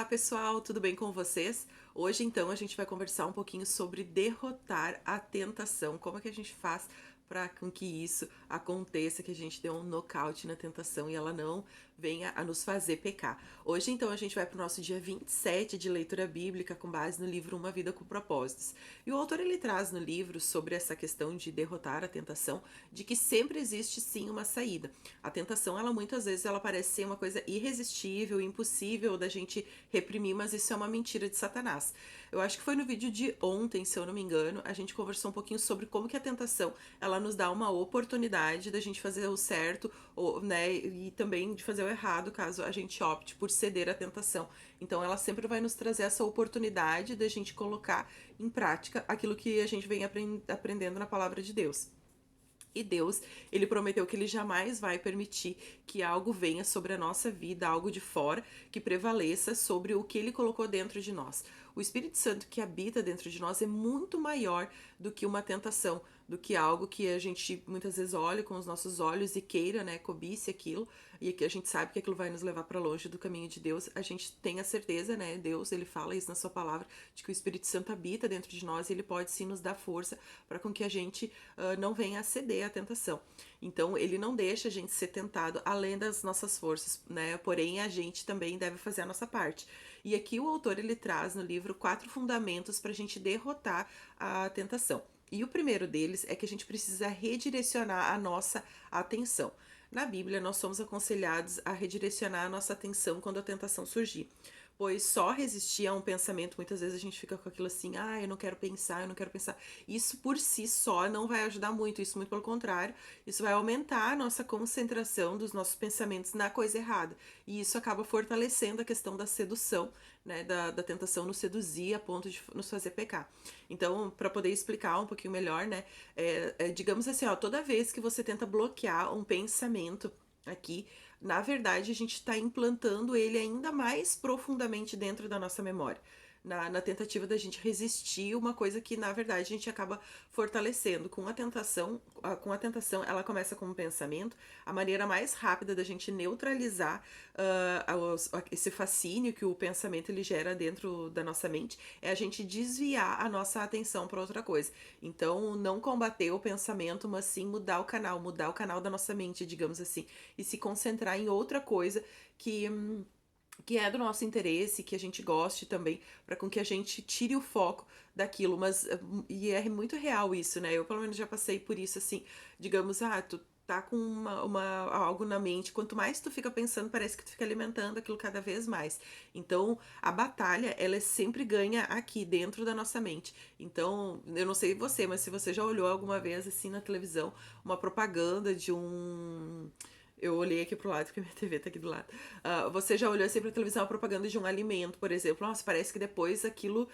pessoal, tudo bem com vocês? Hoje então a gente vai conversar um pouquinho sobre derrotar a tentação. Como é que a gente faz para com que isso aconteça, que a gente dê um nocaute na tentação e ela não venha a nos fazer pecar. Hoje então a gente vai para o nosso dia 27 de leitura bíblica com base no livro Uma Vida com Propósitos. E o autor ele traz no livro sobre essa questão de derrotar a tentação, de que sempre existe sim uma saída. A tentação, ela muitas vezes ela parece ser uma coisa irresistível, impossível da gente reprimir, mas isso é uma mentira de Satanás. Eu acho que foi no vídeo de ontem, se eu não me engano, a gente conversou um pouquinho sobre como que a tentação, ela nos dá uma oportunidade da gente fazer o certo, ou, né, e também de fazer o errado, caso a gente opte por ceder à tentação. Então ela sempre vai nos trazer essa oportunidade da gente colocar em prática aquilo que a gente vem aprendendo na palavra de Deus. E Deus, ele prometeu que ele jamais vai permitir que algo venha sobre a nossa vida, algo de fora, que prevaleça sobre o que ele colocou dentro de nós. O Espírito Santo que habita dentro de nós é muito maior do que uma tentação, do que algo que a gente muitas vezes olha com os nossos olhos e queira, né, cobice aquilo, e que a gente sabe que aquilo vai nos levar para longe do caminho de Deus. A gente tem a certeza, né, Deus, ele fala isso na sua palavra, de que o Espírito Santo habita dentro de nós e ele pode sim nos dar força para com que a gente não venha a ceder à tentação. Então, ele não deixa a gente ser tentado além das nossas forças, né? Porém, a gente também deve fazer a nossa parte. E aqui o autor ele traz no livro 4 fundamentos para a gente derrotar a tentação. E o primeiro deles é que a gente precisa redirecionar a nossa atenção. Na Bíblia, nós somos aconselhados a redirecionar a nossa atenção quando a tentação surgir. Pois só resistir a um pensamento, muitas vezes a gente fica com aquilo assim, eu não quero pensar, eu não quero pensar. Isso por si só não vai ajudar muito, isso muito pelo contrário, isso vai aumentar a nossa concentração dos nossos pensamentos na coisa errada. E isso acaba fortalecendo a questão da sedução, né, da tentação nos seduzir a ponto de nos fazer pecar. Então, para poder explicar um pouquinho melhor, né, digamos assim, toda vez que você tenta bloquear um pensamento aqui, na verdade, a gente está implantando ele ainda mais profundamente dentro da nossa memória. Na tentativa da gente resistir uma coisa que, na verdade, a gente acaba fortalecendo. Com a tentação, ela começa com um pensamento. A maneira mais rápida da gente neutralizar esse fascínio que o pensamento ele gera dentro da nossa mente é a gente desviar a nossa atenção para outra coisa. Então, não combater o pensamento, mas sim mudar o canal da nossa mente, digamos assim, e se concentrar em outra coisa que é do nosso interesse, que a gente goste também, para com que a gente tire o foco daquilo, mas e é muito real isso, né? Eu pelo menos já passei por isso assim, digamos, tu tá com algo na mente, quanto mais tu fica pensando, parece que tu fica alimentando aquilo cada vez mais. Então, a batalha, ela sempre ganha aqui dentro da nossa mente. Então, eu não sei você, mas se você já olhou alguma vez assim na televisão, uma propaganda de um. Eu olhei aqui pro lado porque minha TV tá aqui do lado. Você já olhou assim pra televisão a propaganda de um alimento, por exemplo? Nossa, parece que depois aquilo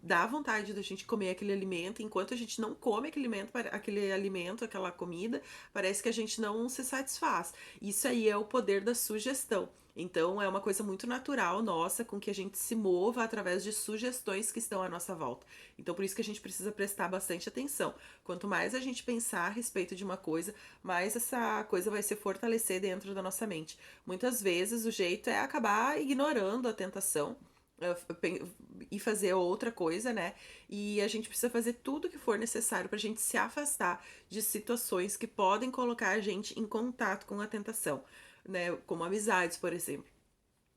dá vontade da gente comer aquele alimento. Enquanto a gente não come aquele alimento, aquela comida, parece que a gente não se satisfaz. Isso aí é o poder da sugestão. Então é uma coisa muito natural nossa com que a gente se mova através de sugestões que estão à nossa volta. Então por isso que a gente precisa prestar bastante atenção. Quanto mais a gente pensar a respeito de uma coisa, mais essa coisa vai se fortalecer dentro da nossa mente. Muitas vezes o jeito é acabar ignorando a tentação e fazer outra coisa, né? E a gente precisa fazer tudo que for necessário pra gente se afastar de situações que podem colocar a gente em contato com a tentação, né? Como amizades, por exemplo,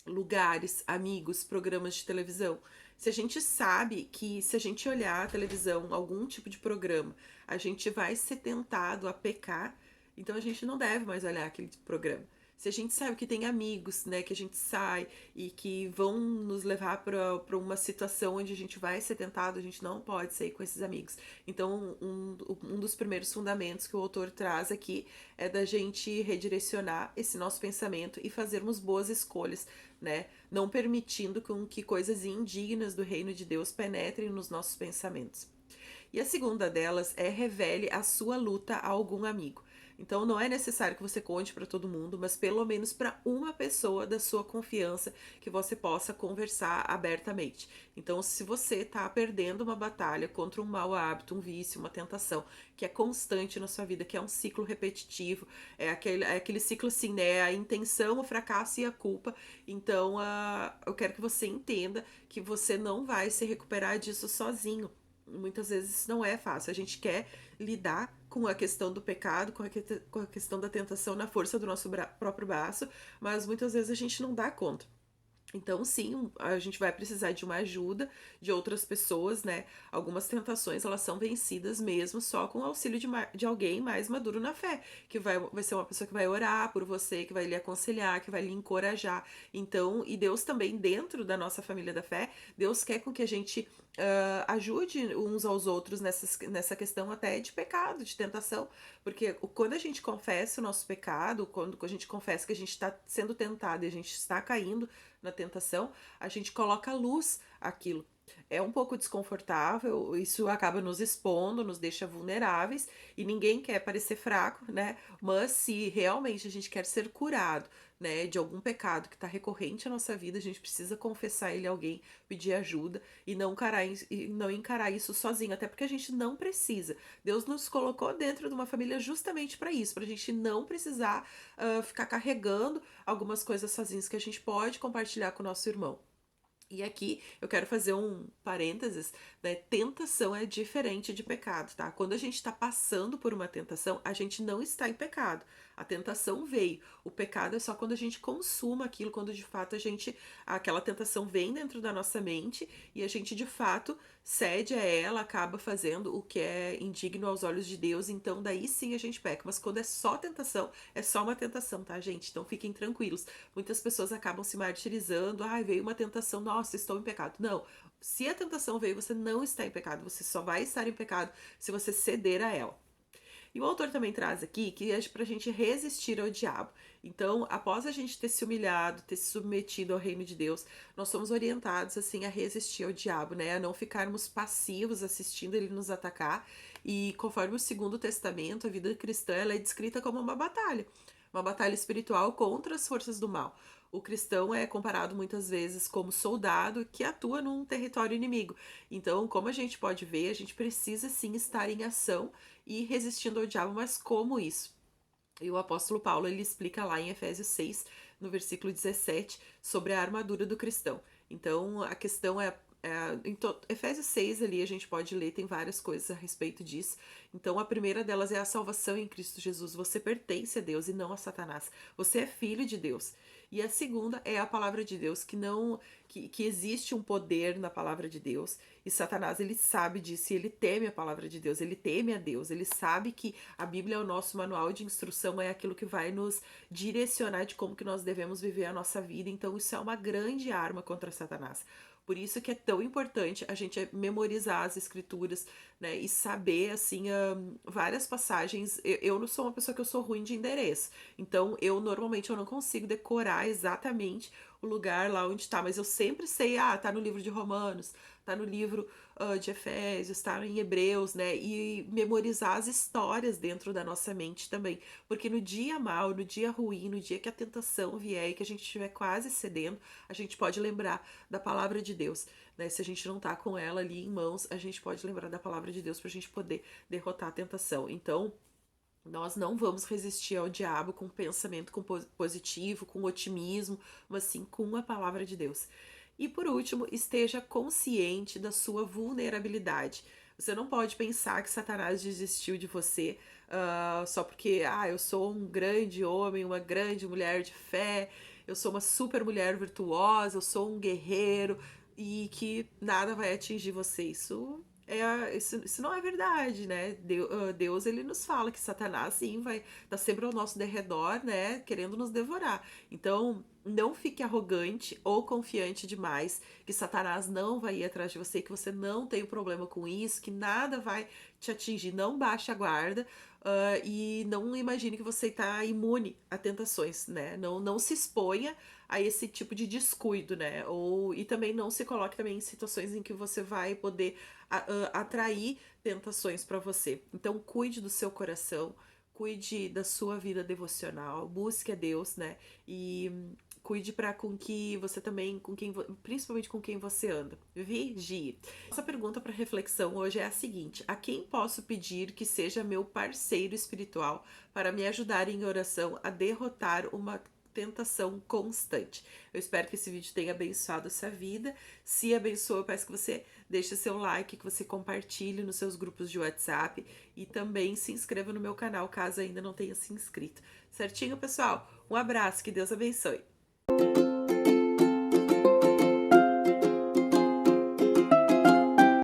lugares, amigos, programas de televisão. Se a gente sabe que se a gente olhar a televisão, algum tipo de programa, a gente vai ser tentado a pecar, então a gente não deve mais olhar aquele programa. Se a gente sabe que tem amigos, né, que a gente sai e que vão nos levar para uma situação onde a gente vai ser tentado, a gente não pode sair com esses amigos. Então, um dos primeiros fundamentos que o autor traz aqui é da gente redirecionar esse nosso pensamento e fazermos boas escolhas, né, não permitindo com que coisas indignas do reino de Deus penetrem nos nossos pensamentos. E a segunda delas é revele a sua luta a algum amigo. Então não é necessário que você conte para todo mundo, mas pelo menos para uma pessoa da sua confiança que você possa conversar abertamente. Então, se você está perdendo uma batalha contra um mau hábito, um vício, uma tentação que é constante na sua vida, que é um ciclo repetitivo, é aquele ciclo assim, né? A intenção, o fracasso e a culpa. Então, eu quero que você entenda que você não vai se recuperar disso sozinho. Muitas vezes não é fácil. A gente quer lidar com a questão do pecado, com a questão da tentação na força do nosso próprio braço, mas muitas vezes a gente não dá conta. Então, sim, a gente vai precisar de uma ajuda de outras pessoas, né? Algumas tentações, elas são vencidas mesmo só com o auxílio de alguém mais maduro na fé, que vai ser uma pessoa que vai orar por você, que vai lhe aconselhar, que vai lhe encorajar. Então, e Deus também, dentro da nossa família da fé, Deus quer com que a gente ajude uns aos outros nessa questão até de pecado, de tentação, porque quando a gente confessa o nosso pecado, quando a gente confessa que a gente está sendo tentado e a gente está caindo na tentação, a gente coloca à luz aquilo. É um pouco desconfortável, isso acaba nos expondo, nos deixa vulneráveis e ninguém quer parecer fraco, né? Mas se realmente a gente quer ser curado, né, de algum pecado que está recorrente à nossa vida, a gente precisa confessar ele a alguém, pedir ajuda e não encarar isso sozinho, até porque a gente não precisa. Deus nos colocou dentro de uma família justamente para isso, para a gente não precisar ficar carregando algumas coisas sozinhos que a gente pode compartilhar com o nosso irmão. E aqui eu quero fazer um parênteses, né? Tentação é diferente de pecado, tá? Quando a gente está passando por uma tentação, a gente não está em pecado. A tentação veio. O pecado é só quando a gente consuma aquilo, quando de fato aquela tentação vem dentro da nossa mente e a gente de fato cede a ela, acaba fazendo o que é indigno aos olhos de Deus, então daí sim a gente peca. Mas quando é só tentação, é só uma tentação, tá, gente? Então fiquem tranquilos. Muitas pessoas acabam se martirizando, ai, veio uma tentação, nossa, estou em pecado. Não, se a tentação veio, você não está em pecado, você só vai estar em pecado se você ceder a ela. E o autor também traz aqui que é pra gente resistir ao diabo. Então, após a gente ter se humilhado, ter se submetido ao reino de Deus, nós somos orientados assim a resistir ao diabo, né? A não ficarmos passivos assistindo ele nos atacar. E conforme o Segundo Testamento, a vida cristã ela é descrita como uma batalha espiritual contra as forças do mal. O cristão é comparado muitas vezes como soldado que atua num território inimigo. Então, como a gente pode ver, a gente precisa sim estar em ação e resistindo ao diabo, mas como isso? E o apóstolo Paulo ele explica lá em Efésios 6, no versículo 17, sobre a armadura do cristão. Então a questão Efésios 6 ali a gente pode ler, tem várias coisas a respeito disso. Então a primeira delas é a salvação em Cristo Jesus. Você pertence a Deus e não a Satanás. Você é filho de Deus. E a segunda é a palavra de Deus, que não que existe um poder na palavra de Deus. E Satanás, ele sabe disso, e ele teme a palavra de Deus, ele teme a Deus, ele sabe que a Bíblia é o nosso manual de instrução, é aquilo que vai nos direcionar de como que nós devemos viver a nossa vida. Então isso é uma grande arma contra Satanás. Por isso que é tão importante a gente memorizar as escrituras, né, e saber, assim, várias passagens. Eu não sou uma pessoa que eu sou ruim de endereço, então normalmente eu não consigo decorar exatamente o lugar lá onde tá, mas eu sempre sei, tá no livro de Romanos, tá no livro de Efésios, tá em Hebreus, né? E memorizar as histórias dentro da nossa mente também. Porque no dia mal, no dia ruim, no dia que a tentação vier e que a gente estiver quase cedendo, a gente pode lembrar da palavra de Deus, né? Se a gente não tá com ela ali em mãos, a gente pode lembrar da palavra de Deus pra gente poder derrotar a tentação. Então, nós não vamos resistir ao diabo com pensamento positivo, com otimismo, mas sim com a palavra de Deus. E por último, esteja consciente da sua vulnerabilidade. Você não pode pensar que Satanás desistiu de você só porque, eu sou um grande homem, uma grande mulher de fé, eu sou uma super mulher virtuosa, eu sou um guerreiro e que nada vai atingir você. Isso não é verdade, né? Deus, ele nos fala que Satanás, sim, vai estar sempre ao nosso derredor, né? Querendo nos devorar. Então, não fique arrogante ou confiante demais que Satanás não vai ir atrás de você, que você não tem problema com isso, que nada vai te atingir. Não baixe a guarda, e não imagine que você está imune a tentações, né? Não se exponha a esse tipo de descuido, né? E também não se coloque também em situações em que você vai poder atrair tentações para você. Então, cuide do seu coração, cuide da sua vida devocional, busque a Deus, né? E cuide para com que você também, principalmente com quem você anda. Vigie. Nossa pergunta para reflexão hoje é a seguinte: a quem posso pedir que seja meu parceiro espiritual para me ajudar em oração a derrotar uma tentação constante? Eu espero que esse vídeo tenha abençoado a sua vida. Se abençoou, eu peço que você deixe seu like, que você compartilhe nos seus grupos de WhatsApp e também se inscreva no meu canal caso ainda não tenha se inscrito. Certinho, pessoal? Um abraço, que Deus abençoe.